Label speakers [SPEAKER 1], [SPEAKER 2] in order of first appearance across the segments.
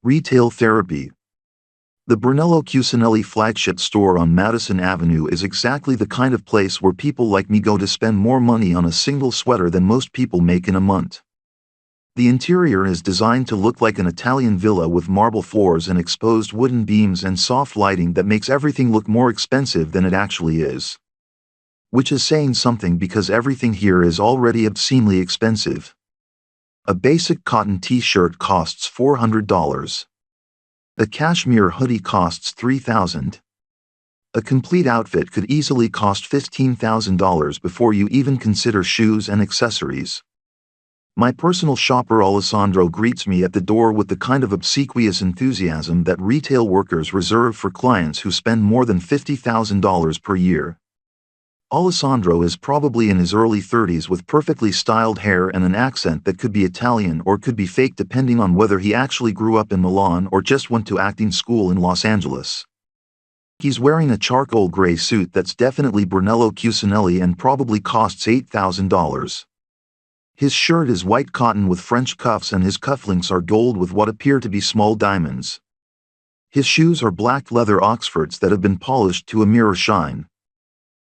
[SPEAKER 1] Retail therapy. The Brunello Cucinelli flagship store on Madison Avenue is exactly the kind of place where people like me go to spend more money on a single sweater than most people make in a month. The interior is designed to look like an Italian villa with marble floors and exposed wooden beams and soft lighting that makes everything look more expensive than it actually is. Which is saying something because everything here is already obscenely expensive. A basic cotton t-shirt costs $400. A cashmere hoodie costs $3,000. A complete outfit could easily cost $15,000 before you even consider shoes and accessories. My personal shopper Alessandro greets me at the door with the kind of obsequious enthusiasm that retail workers reserve for clients who spend more than $50,000 per year. Alessandro is probably in his early 30s with perfectly styled hair and an accent that could be Italian or could be fake depending on whether he actually grew up in Milan or just went to acting school in Los Angeles. He's wearing a charcoal gray suit that's definitely Brunello Cucinelli and probably costs $8,000. His shirt is white cotton with French cuffs and his cufflinks are gold with what appear to be small diamonds. His shoes are black leather Oxfords that have been polished to a mirror shine.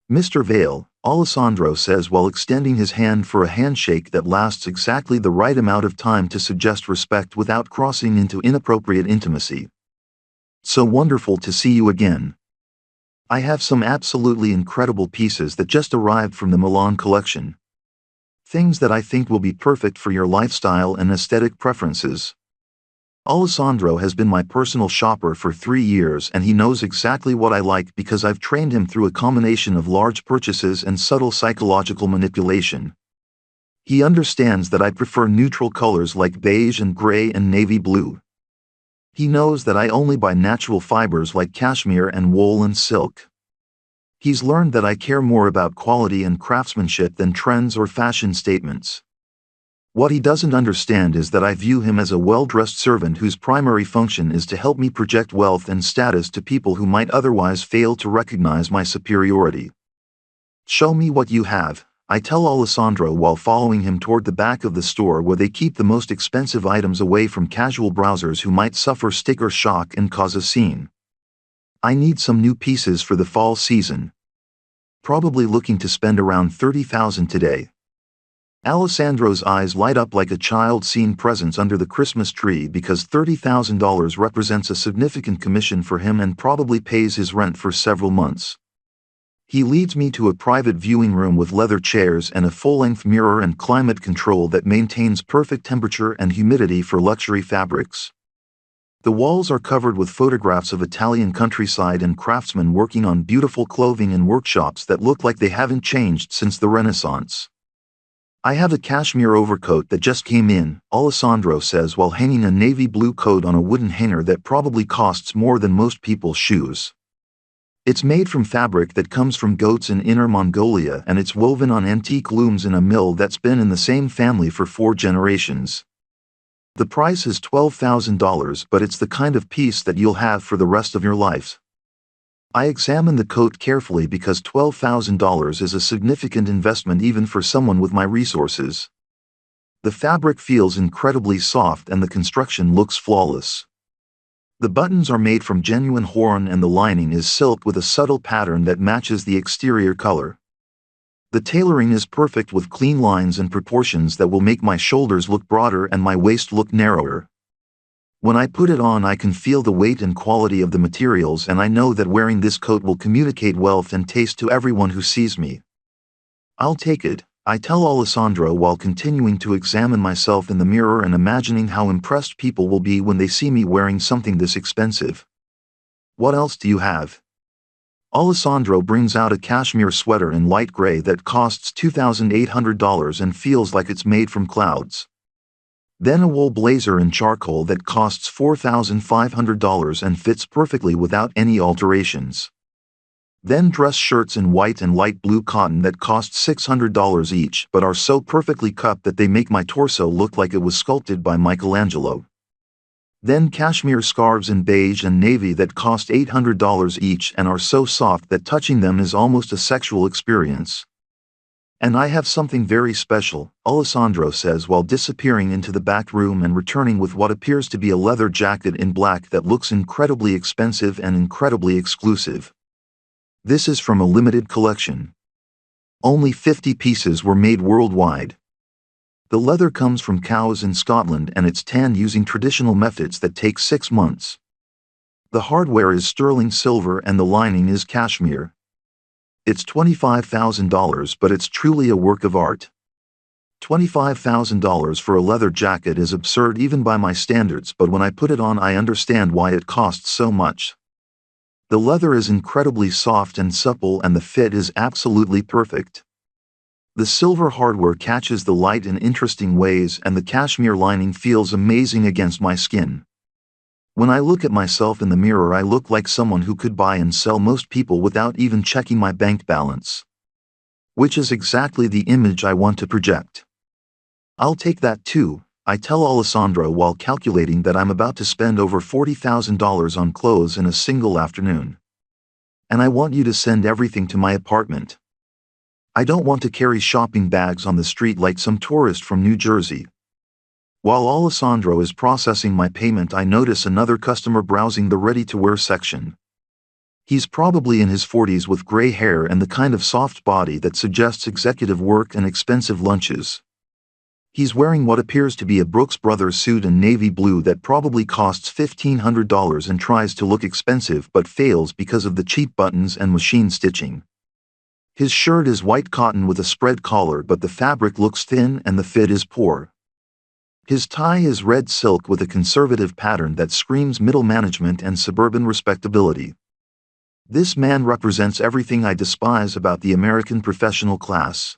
[SPEAKER 1] Mr. Vale, Alessandro says while extending his hand for a handshake that lasts exactly the right amount of time to suggest respect without crossing into inappropriate intimacy. So wonderful to see you again. I have some absolutely incredible pieces that just arrived from the Milan collection. Things that I think will be perfect for your lifestyle and aesthetic preferences. Alessandro has been my personal shopper for 3 years and he knows exactly what I like because I've trained him through a combination of large purchases and subtle psychological manipulation. He understands that I prefer neutral colors like beige and gray and navy blue. He knows that I only buy natural fibers like cashmere and wool and silk. He's learned that I care more about quality and craftsmanship than trends or fashion statements. What he doesn't understand is that I view him as a well-dressed servant whose primary function is to help me project wealth and status to people who might otherwise fail to recognize my superiority. Show me what you have, I tell Alessandro while following him toward the back of the store where they keep the most expensive items away from casual browsers who might suffer sticker shock and cause a scene. I need some new pieces for the fall season. Probably looking to spend around $30,000 today. Alessandro's eyes light up like a child seeing presents under the Christmas tree because $30,000 represents a significant commission for him and probably pays his rent for several months. He leads me to a private viewing room with leather chairs and a full-length mirror and climate control that maintains perfect temperature and humidity for luxury fabrics. The walls are covered with photographs of Italian countryside and craftsmen working on beautiful clothing in workshops that look like they haven't changed since the Renaissance. I have a cashmere overcoat that just came in, Alessandro says while hanging a navy blue coat on a wooden hanger that probably costs more than most people's shoes. It's made from fabric that comes from goats in Inner Mongolia and it's woven on antique looms in a mill that's been in the same family for 4 generations. The price is $12,000 but it's the kind of piece that you'll have for the rest of your life. I examine the coat carefully because $12,000 is a significant investment even for someone with my resources. The fabric feels incredibly soft and the construction looks flawless. The buttons are made from genuine horn and the lining is silk with a subtle pattern that matches the exterior color. The tailoring is perfect with clean lines and proportions that will make my shoulders look broader and my waist look narrower. When I put it on I can feel the weight and quality of the materials and I know that wearing this coat will communicate wealth and taste to everyone who sees me. I'll take it, I tell Alessandro while continuing to examine myself in the mirror and imagining how impressed people will be when they see me wearing something this expensive. What else do you have? Alessandro brings out a cashmere sweater in light gray that costs $2,800 and feels like it's made from clouds. Then a wool blazer in charcoal that costs $4,500 and fits perfectly without any alterations. Then dress shirts in white and light blue cotton that cost $600 each but are so perfectly cut that they make my torso look like it was sculpted by Michelangelo. Then cashmere scarves in beige and navy that cost $800 each and are so soft that touching them is almost a sexual experience. And I have something very special, Alessandro says while disappearing into the back room and returning with what appears to be a leather jacket in black that looks incredibly expensive and incredibly exclusive. This is from a limited collection. Only 50 pieces were made worldwide. The leather comes from cows in Scotland and it's tanned using traditional methods that take 6 months. The hardware is sterling silver and the lining is cashmere. It's $25,000, but it's truly a work of art. $25,000 for a leather jacket is absurd even by my standards, but when I put it on I understand why it costs so much. The leather is incredibly soft and supple and the fit is absolutely perfect. The silver hardware catches the light in interesting ways and the cashmere lining feels amazing against my skin. When I look at myself in the mirror I look like someone who could buy and sell most people without even checking my bank balance. Which is exactly the image I want to project. I'll take that too, I tell Alessandro while calculating that I'm about to spend over $40,000 on clothes in a single afternoon. And I want you to send everything to my apartment. I don't want to carry shopping bags on the street like some tourist from New Jersey. While Alessandro is processing my payment I notice another customer browsing the ready-to-wear section. He's probably in his 40s with gray hair and the kind of soft body that suggests executive work and expensive lunches. He's wearing what appears to be a Brooks Brothers suit in navy blue that probably costs $1,500 and tries to look expensive but fails because of the cheap buttons and machine stitching. His shirt is white cotton with a spread collar but the fabric looks thin and the fit is poor. His tie is red silk with a conservative pattern that screams middle management and suburban respectability. This man represents everything I despise about the American professional class.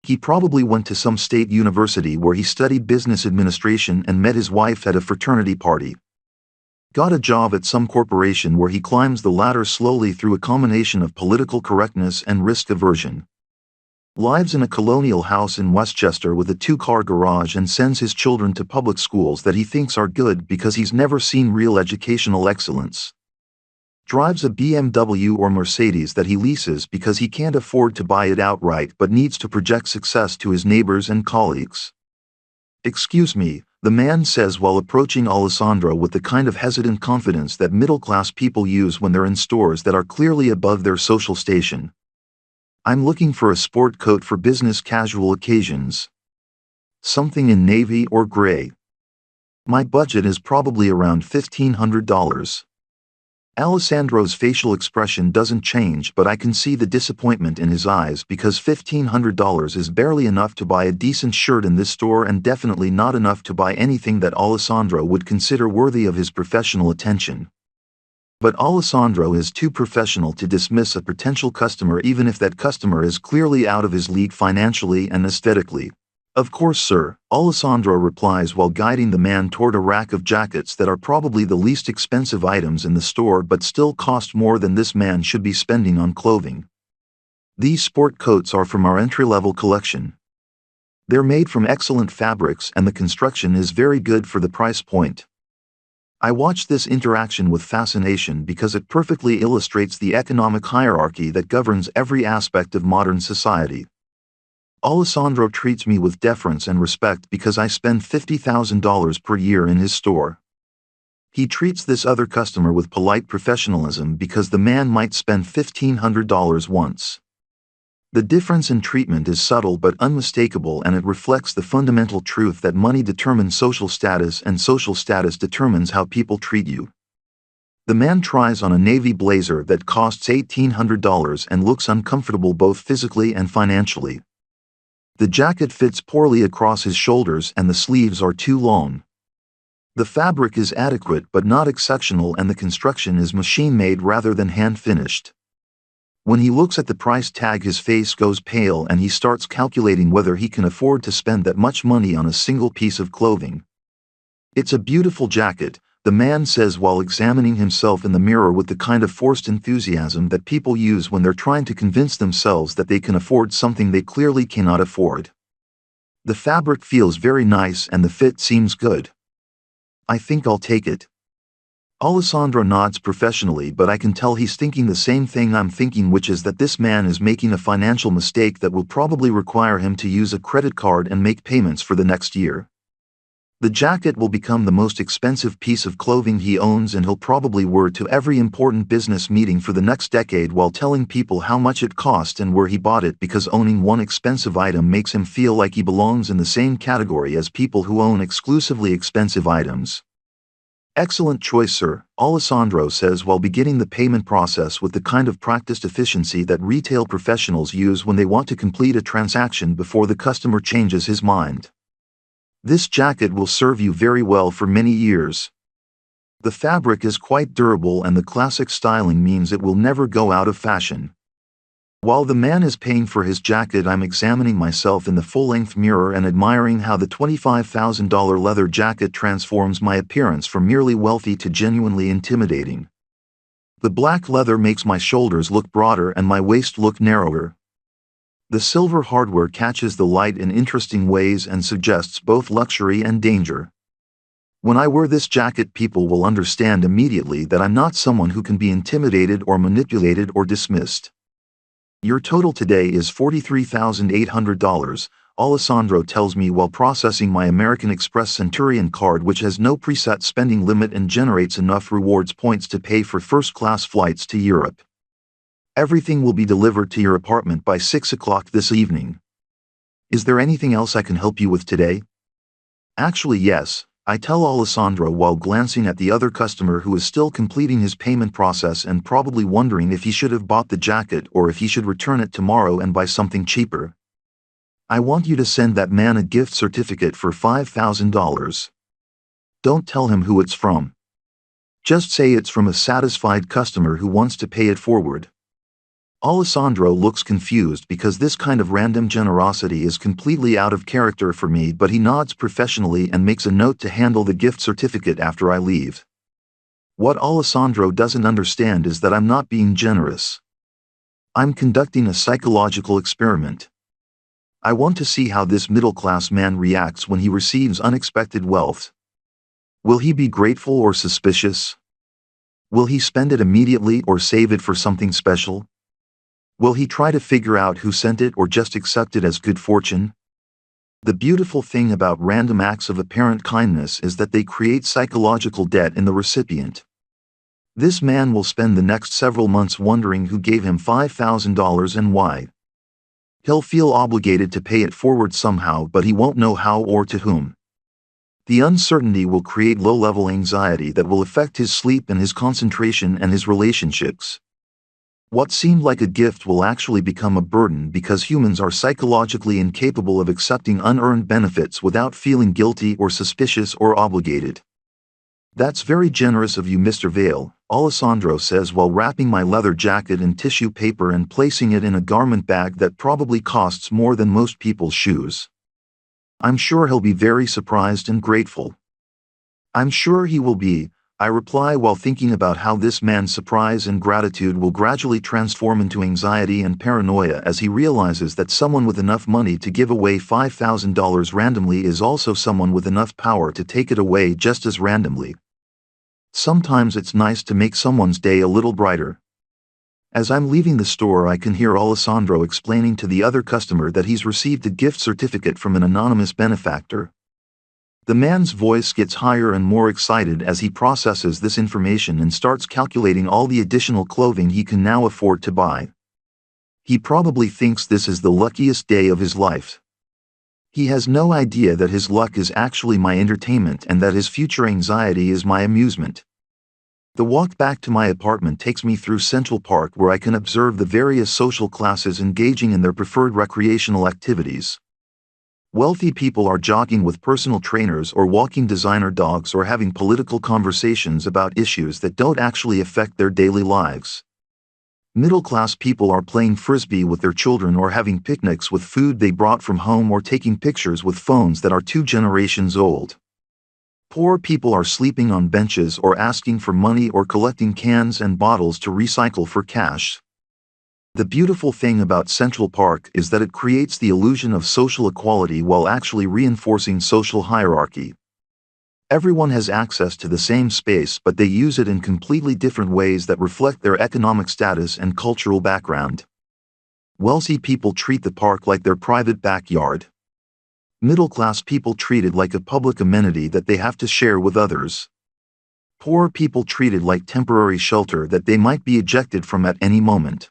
[SPEAKER 1] He probably went to some state university where he studied business administration and met his wife at a fraternity party. Got a job at some corporation where he climbs the ladder slowly through a combination of political correctness and risk aversion. Lives in a colonial house in Westchester with a 2-car garage and sends his children to public schools that he thinks are good because he's never seen real educational excellence. Drives a BMW or Mercedes that he leases because he can't afford to buy it outright but needs to project success to his neighbors and colleagues. Excuse me, the man says while approaching Alessandro with the kind of hesitant confidence that middle-class people use when they're in stores that are clearly above their social station. I'm looking for a sport coat for business casual occasions. Something in navy or gray. My budget is probably around $1,500. Alessandro's facial expression doesn't change, but I can see the disappointment in his eyes because $1,500 is barely enough to buy a decent shirt in this store and definitely not enough to buy anything that Alessandro would consider worthy of his professional attention. But Alessandro is too professional to dismiss a potential customer even if that customer is clearly out of his league financially and aesthetically. Of course, sir, Alessandro replies while guiding the man toward a rack of jackets that are probably the least expensive items in the store but still cost more than this man should be spending on clothing. These sport coats are from our entry-level collection. They're made from excellent fabrics and the construction is very good for the price point. I watch this interaction with fascination because it perfectly illustrates the economic hierarchy that governs every aspect of modern society. Alessandro treats me with deference and respect because I spend $50,000 per year in his store. He treats this other customer with polite professionalism because the man might spend $1,500 once. The difference in treatment is subtle but unmistakable, and it reflects the fundamental truth that money determines social status and social status determines how people treat you. The man tries on a navy blazer that costs $1,800 and looks uncomfortable both physically and financially. The jacket fits poorly across his shoulders and the sleeves are too long. The fabric is adequate but not exceptional and the construction is machine-made rather than hand-finished. When he looks at the price tag his face goes pale and he starts calculating whether he can afford to spend that much money on a single piece of clothing. It's a beautiful jacket, the man says while examining himself in the mirror with the kind of forced enthusiasm that people use when they're trying to convince themselves that they can afford something they clearly cannot afford. The fabric feels very nice and the fit seems good. I think I'll take it. Alessandro nods professionally, but I can tell he's thinking the same thing I'm thinking, which is that this man is making a financial mistake that will probably require him to use a credit card and make payments for the next year. The jacket will become the most expensive piece of clothing he owns, and he'll probably wear to every important business meeting for the next decade while telling people how much it cost and where he bought it, because owning one expensive item makes him feel like he belongs in the same category as people who own exclusively expensive items. Excellent choice, sir, Alessandro says while beginning the payment process with the kind of practiced efficiency that retail professionals use when they want to complete a transaction before the customer changes his mind. This jacket will serve you very well for many years. The fabric is quite durable and the classic styling means it will never go out of fashion. While the man is paying for his jacket, I'm examining myself in the full-length mirror and admiring how the $25,000 leather jacket transforms my appearance from merely wealthy to genuinely intimidating. The black leather makes my shoulders look broader and my waist look narrower. The silver hardware catches the light in interesting ways and suggests both luxury and danger. When I wear this jacket, people will understand immediately that I'm not someone who can be intimidated or manipulated or dismissed. Your total today is $43,800, Alessandro tells me while processing my American Express Centurion card, which has no preset spending limit and generates enough rewards points to pay for first-class flights to Europe. Everything will be delivered to your apartment by 6 o'clock this evening. Is there anything else I can help you with today? Actually, yes, I tell Alessandro while glancing at the other customer who is still completing his payment process and probably wondering if he should have bought the jacket or if he should return it tomorrow and buy something cheaper. I want you to send that man a gift certificate for $5,000. Don't tell him who it's from. Just say it's from a satisfied customer who wants to pay it forward. Alessandro looks confused because this kind of random generosity is completely out of character for me, but he nods professionally and makes a note to handle the gift certificate after I leave. What Alessandro doesn't understand is that I'm not being generous. I'm conducting a psychological experiment. I want to see how this middle-class man reacts when he receives unexpected wealth. Will he be grateful or suspicious? Will he spend it immediately or save it for something special? Will he try to figure out who sent it or just accept it as good fortune? The beautiful thing about random acts of apparent kindness is that they create psychological debt in the recipient. This man will spend the next several months wondering who gave him $5,000 and why. He'll feel obligated to pay it forward somehow, but he won't know how or to whom. The uncertainty will create low-level anxiety that will affect his sleep and his concentration and his relationships. What seemed like a gift will actually become a burden because humans are psychologically incapable of accepting unearned benefits without feeling guilty or suspicious or obligated. That's very generous of you, Mr. Vale, Alessandro says while wrapping my leather jacket in tissue paper and placing it in a garment bag that probably costs more than most people's shoes. I'm sure he'll be very surprised and grateful. I'm sure he will be, I reply while thinking about how this man's surprise and gratitude will gradually transform into anxiety and paranoia as he realizes that someone with enough money to give away $5,000 randomly is also someone with enough power to take it away just as randomly. Sometimes it's nice to make someone's day a little brighter. As I'm leaving the store, I can hear Alessandro explaining to the other customer that he's received a gift certificate from an anonymous benefactor. The man's voice gets higher and more excited as he processes this information and starts calculating all the additional clothing he can now afford to buy. He probably thinks this is the luckiest day of his life. He has no idea that his luck is actually my entertainment and that his future anxiety is my amusement. The walk back to my apartment takes me through Central Park, where I can observe the various social classes engaging in their preferred recreational activities. Wealthy people are jogging with personal trainers or walking designer dogs or having political conversations about issues that don't actually affect their daily lives. Middle-class people are playing frisbee with their children or having picnics with food they brought from home or taking pictures with phones that are 2 generations old. Poor people are sleeping on benches or asking for money or collecting cans and bottles to recycle for cash. The beautiful thing about Central Park is that it creates the illusion of social equality while actually reinforcing social hierarchy. Everyone has access to the same space, but they use it in completely different ways that reflect their economic status and cultural background. Wealthy people treat the park like their private backyard. Middle-class people treat it like a public amenity that they have to share with others. Poor people treat it like temporary shelter that they might be ejected from at any moment.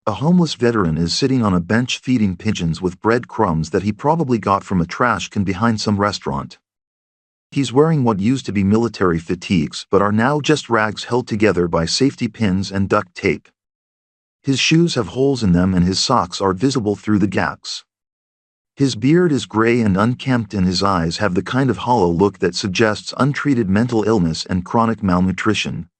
[SPEAKER 1] A homeless veteran is sitting on a bench feeding pigeons with bread crumbs that he probably got from a trash can behind some restaurant. He's wearing what used to be military fatigues but are now just rags held together by safety pins and duct tape. His shoes have holes in them and his socks are visible through the gaps. His beard is gray and unkempt and his eyes have the kind of hollow look that suggests untreated mental illness and chronic malnutrition.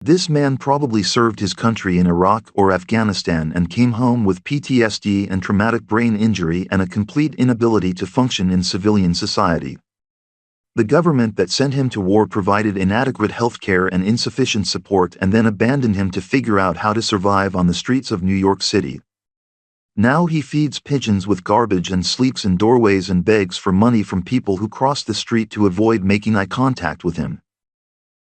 [SPEAKER 1] This man probably served his country in Iraq or Afghanistan and came home with PTSD and traumatic brain injury and a complete inability to function in civilian society. The government that sent him to war provided inadequate health care and insufficient support and then abandoned him to figure out how to survive on the streets of New York City. Now he feeds pigeons with garbage and sleeps in doorways and begs for money from people who cross the street to avoid making eye contact with him.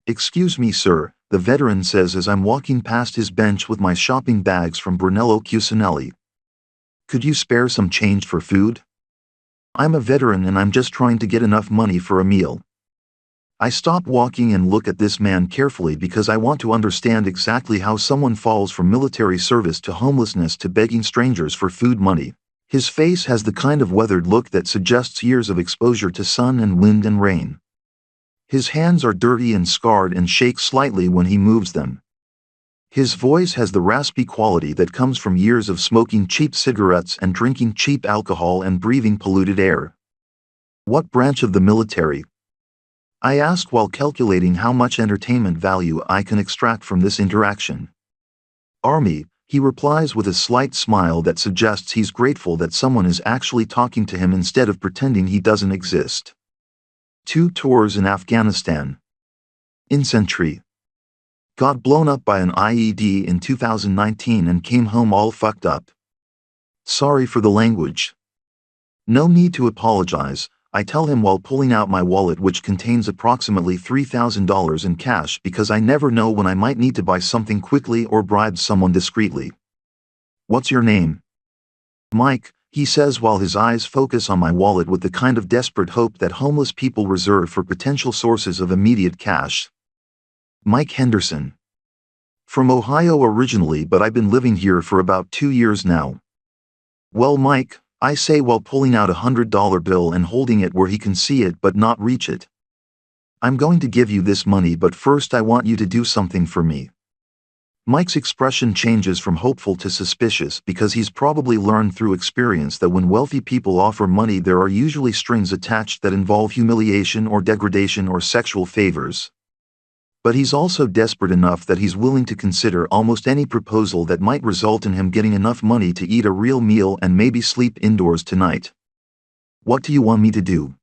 [SPEAKER 1] "Excuse me, sir," the veteran says as I'm walking past his bench with my shopping bags from Brunello Cucinelli. "Could you spare some change for food? I'm a veteran and I'm just trying to get enough money for a meal." I stop walking and look at this man carefully because I want to understand exactly how someone falls from military service to homelessness to begging strangers for food money. His face has the kind of weathered look that suggests years of exposure to sun and wind and rain. His hands are dirty and scarred and shake slightly when he moves them. His voice has the raspy quality that comes from years of smoking cheap cigarettes and drinking cheap alcohol and breathing polluted air. "What branch of the military?" I ask while calculating how much entertainment value I can extract from this interaction. "Army," he replies with a slight smile that suggests he's grateful that someone is actually talking to him instead of pretending he doesn't exist. 2 tours in Afghanistan. Infantry. Got blown up by an IED in 2019 and came home all fucked up. Sorry for the language. No need to apologize, I tell him while pulling out my wallet, which contains approximately $3,000 in cash, because I never know when I might need to buy something quickly or bribe someone discreetly. "What's your name?" "Mike," he says while his eyes focus on my wallet with the kind of desperate hope that homeless people reserve for potential sources of immediate cash. "Mike Henderson. From Ohio originally, but I've been living here for about 2 years now." "Well, Mike," I say while pulling out a $100 bill and holding it where he can see it but not reach it, "I'm going to give you this money, but first I want you to do something for me." Mike's expression changes from hopeful to suspicious because he's probably learned through experience that when wealthy people offer money there are usually strings attached that involve humiliation or degradation or sexual favors. But he's also desperate enough that he's willing to consider almost any proposal that might result in him getting enough money to eat a real meal and maybe sleep indoors tonight. "What do you want me to do?"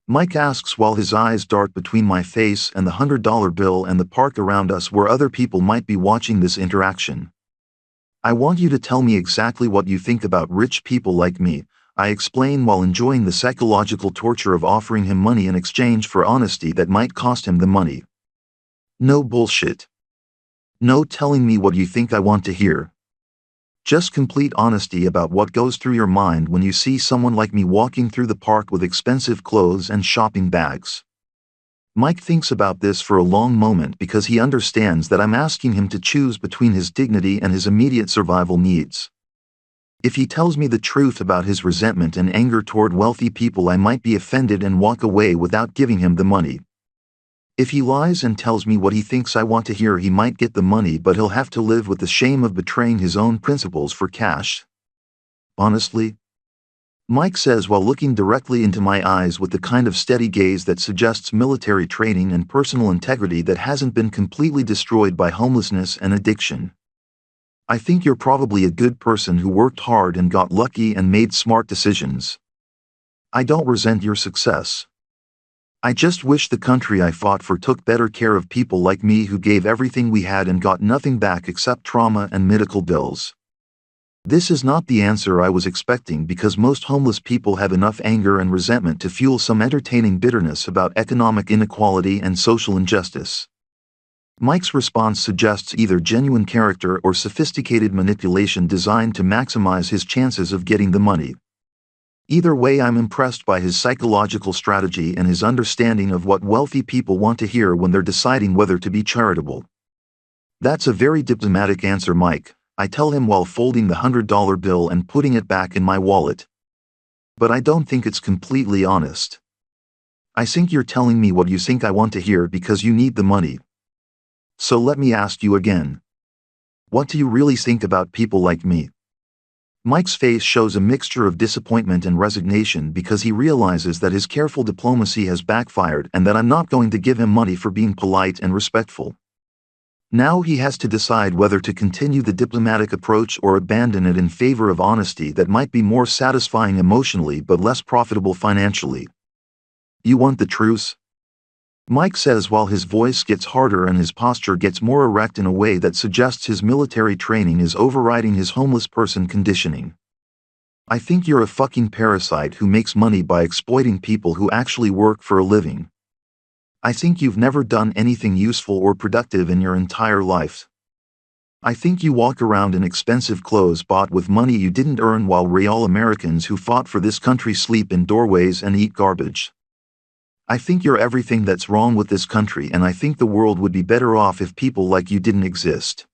[SPEAKER 1] Mike asks while his eyes dart between my face and the $100 bill and the park around us where other people might be watching this interaction. "I want you to tell me exactly what you think about rich people like me," I explain while enjoying the psychological torture of offering him money in exchange for honesty that might cost him the money. "No bullshit. No telling me what you think I want to hear. Just complete honesty about what goes through your mind when you see someone like me walking through the park with expensive clothes and shopping bags." Mike thinks about this for a long moment because he understands that I'm asking him to choose between his dignity and his immediate survival needs. If he tells me the truth about his resentment and anger toward wealthy people, I might be offended and walk away without giving him the money. If he lies and tells me what he thinks I want to hear, he might get the money, but he'll have to live with the shame of betraying his own principles for cash. "Honestly?" Mike says while looking directly into my eyes with the kind of steady gaze that suggests military training and personal integrity that hasn't been completely destroyed by homelessness and addiction. "I think you're probably a good person who worked hard and got lucky and made smart decisions. I don't resent your success. I just wish the country I fought for took better care of people like me who gave everything we had and got nothing back except trauma and medical bills." This is not the answer I was expecting because most homeless people have enough anger and resentment to fuel some entertaining bitterness about economic inequality and social injustice. Mike's response suggests either genuine character or sophisticated manipulation designed to maximize his chances of getting the money. Either way, I'm impressed by his psychological strategy and his understanding of what wealthy people want to hear when they're deciding whether to be charitable. That's a very diplomatic answer, Mike, I tell him while folding the $100 bill and putting it back in my wallet. But I don't think it's completely honest. I think you're telling me what you think I want to hear because you need the money. So let me ask you again. What do you really think about people like me? Mike's face shows a mixture of disappointment and resignation because he realizes that his careful diplomacy has backfired and that I'm not going to give him money for being polite and respectful. Now he has to decide whether to continue the diplomatic approach or abandon it in favor of honesty that might be more satisfying emotionally but less profitable financially. You want the truth? Mike says while his voice gets harder and his posture gets more erect in a way that suggests his military training is overriding his homeless person conditioning. I think you're a fucking parasite who makes money by exploiting people who actually work for a living. I think you've never done anything useful or productive in your entire life. I think you walk around in expensive clothes bought with money you didn't earn while real Americans who fought for this country sleep in doorways and eat garbage. I think you're everything that's wrong with this country, and I think the world would be better off if people like you didn't exist.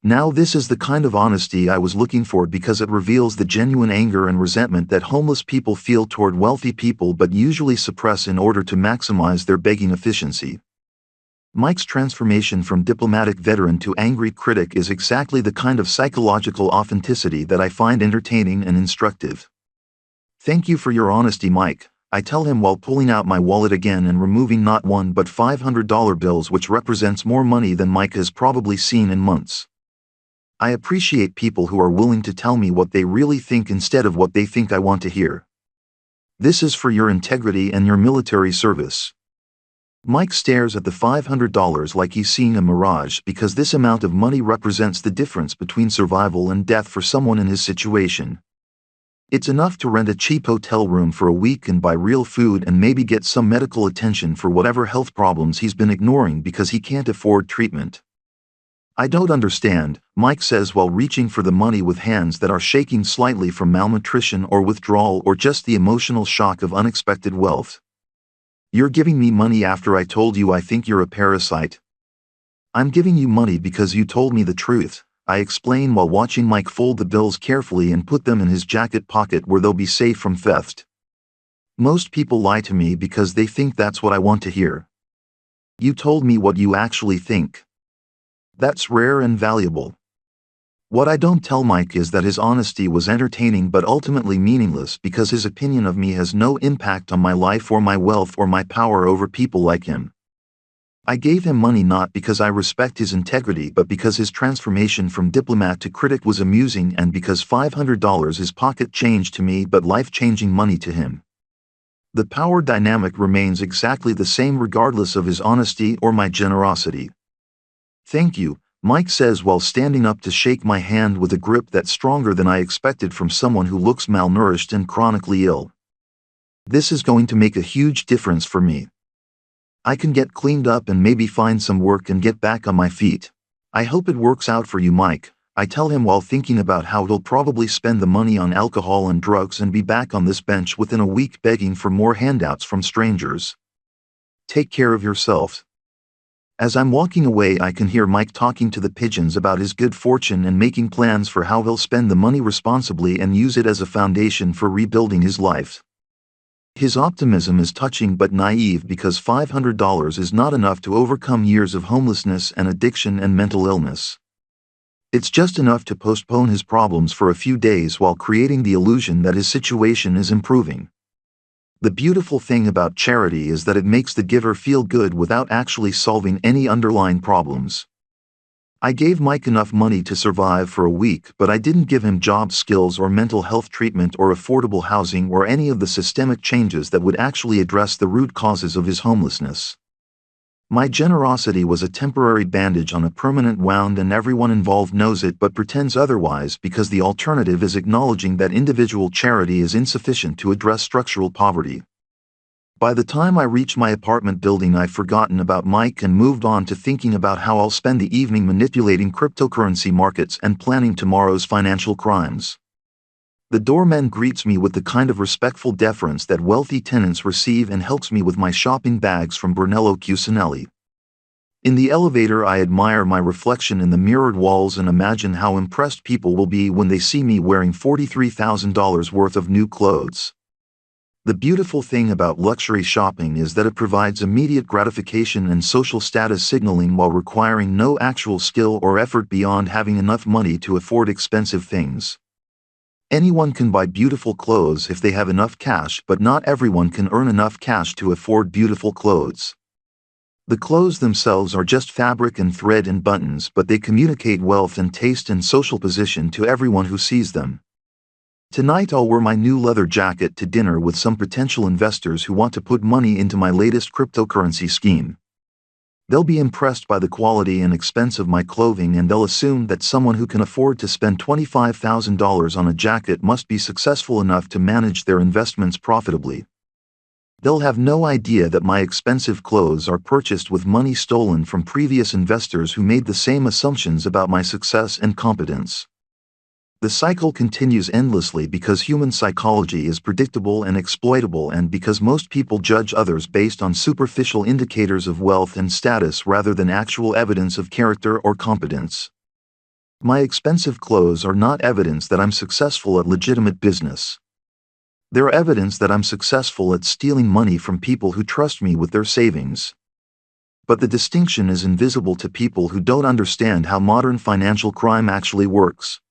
[SPEAKER 1] Now this is the kind of honesty I was looking for because it reveals the genuine anger and resentment that homeless people feel toward wealthy people but usually suppress in order to maximize their begging efficiency. Mike's transformation from diplomatic veteran to angry critic is exactly the kind of psychological authenticity that I find entertaining and instructive. Thank you for your honesty, Mike, I tell him while pulling out my wallet again and removing not one but $500 bills, which represents more money than Mike has probably seen in months. I appreciate people who are willing to tell me what they really think instead of what they think I want to hear. This is for your integrity and your military service. Mike stares at the $500 like he's seeing a mirage because this amount of money represents the difference between survival and death for someone in his situation. It's enough to rent a cheap hotel room for a week and buy real food and maybe get some medical attention for whatever health problems he's been ignoring because he can't afford treatment. I don't understand, Mike says while reaching for the money with hands that are shaking slightly from malnutrition or withdrawal or just the emotional shock of unexpected wealth. You're giving me money after I told you I think you're a parasite. I'm giving you money because you told me the truth, I explain while watching Mike fold the bills carefully and put them in his jacket pocket where they'll be safe from theft. Most people lie to me because they think that's what I want to hear. You told me what you actually think. That's rare and valuable. What I don't tell Mike is that his honesty was entertaining but ultimately meaningless because his opinion of me has no impact on my life or my wealth or my power over people like him. I gave him money not because I respect his integrity but because his transformation from diplomat to critic was amusing and because $500 is pocket change to me but life-changing money to him. The power dynamic remains exactly the same regardless of his honesty or my generosity. Thank you, Mike says while standing up to shake my hand with a grip that's stronger than I expected from someone who looks malnourished and chronically ill. This is going to make a huge difference for me. I can get cleaned up and maybe find some work and get back on my feet. I hope it works out for you, Mike, I tell him while thinking about how he'll probably spend the money on alcohol and drugs and be back on this bench within a week begging for more handouts from strangers. Take care of yourself. As I'm walking away, I can hear Mike talking to the pigeons about his good fortune and making plans for how he'll spend the money responsibly and use it as a foundation for rebuilding his life. His optimism is touching but naive because $500 is not enough to overcome years of homelessness and addiction and mental illness. It's just enough to postpone his problems for a few days while creating the illusion that his situation is improving. The beautiful thing about charity is that it makes the giver feel good without actually solving any underlying problems. I gave Mike enough money to survive for a week, but I didn't give him job skills or mental health treatment or affordable housing or any of the systemic changes that would actually address the root causes of his homelessness. My generosity was a temporary bandage on a permanent wound, and everyone involved knows it but pretends otherwise because the alternative is acknowledging that individual charity is insufficient to address structural poverty. By the time I reached my apartment building, I'd forgotten about Mike and moved on to thinking about how I'll spend the evening manipulating cryptocurrency markets and planning tomorrow's financial crimes. The doorman greets me with the kind of respectful deference that wealthy tenants receive and helps me with my shopping bags from Brunello Cucinelli. In the elevator, I admire my reflection in the mirrored walls and imagine how impressed people will be when they see me wearing $43,000 worth of new clothes. The beautiful thing about luxury shopping is that it provides immediate gratification and social status signaling while requiring no actual skill or effort beyond having enough money to afford expensive things. Anyone can buy beautiful clothes if they have enough cash, but not everyone can earn enough cash to afford beautiful clothes. The clothes themselves are just fabric and thread and buttons, but they communicate wealth and taste and social position to everyone who sees them. Tonight I'll wear my new leather jacket to dinner with some potential investors who want to put money into my latest cryptocurrency scheme. They'll be impressed by the quality and expense of my clothing, and they'll assume that someone who can afford to spend $25,000 on a jacket must be successful enough to manage their investments profitably. They'll have no idea that my expensive clothes are purchased with money stolen from previous investors who made the same assumptions about my success and competence. The cycle continues endlessly because human psychology is predictable and exploitable, and because most people judge others based on superficial indicators of wealth and status rather than actual evidence of character or competence. My expensive clothes are not evidence that I'm successful at legitimate business. They're evidence that I'm successful at stealing money from people who trust me with their savings. But the distinction is invisible to people who don't understand how modern financial crime actually works.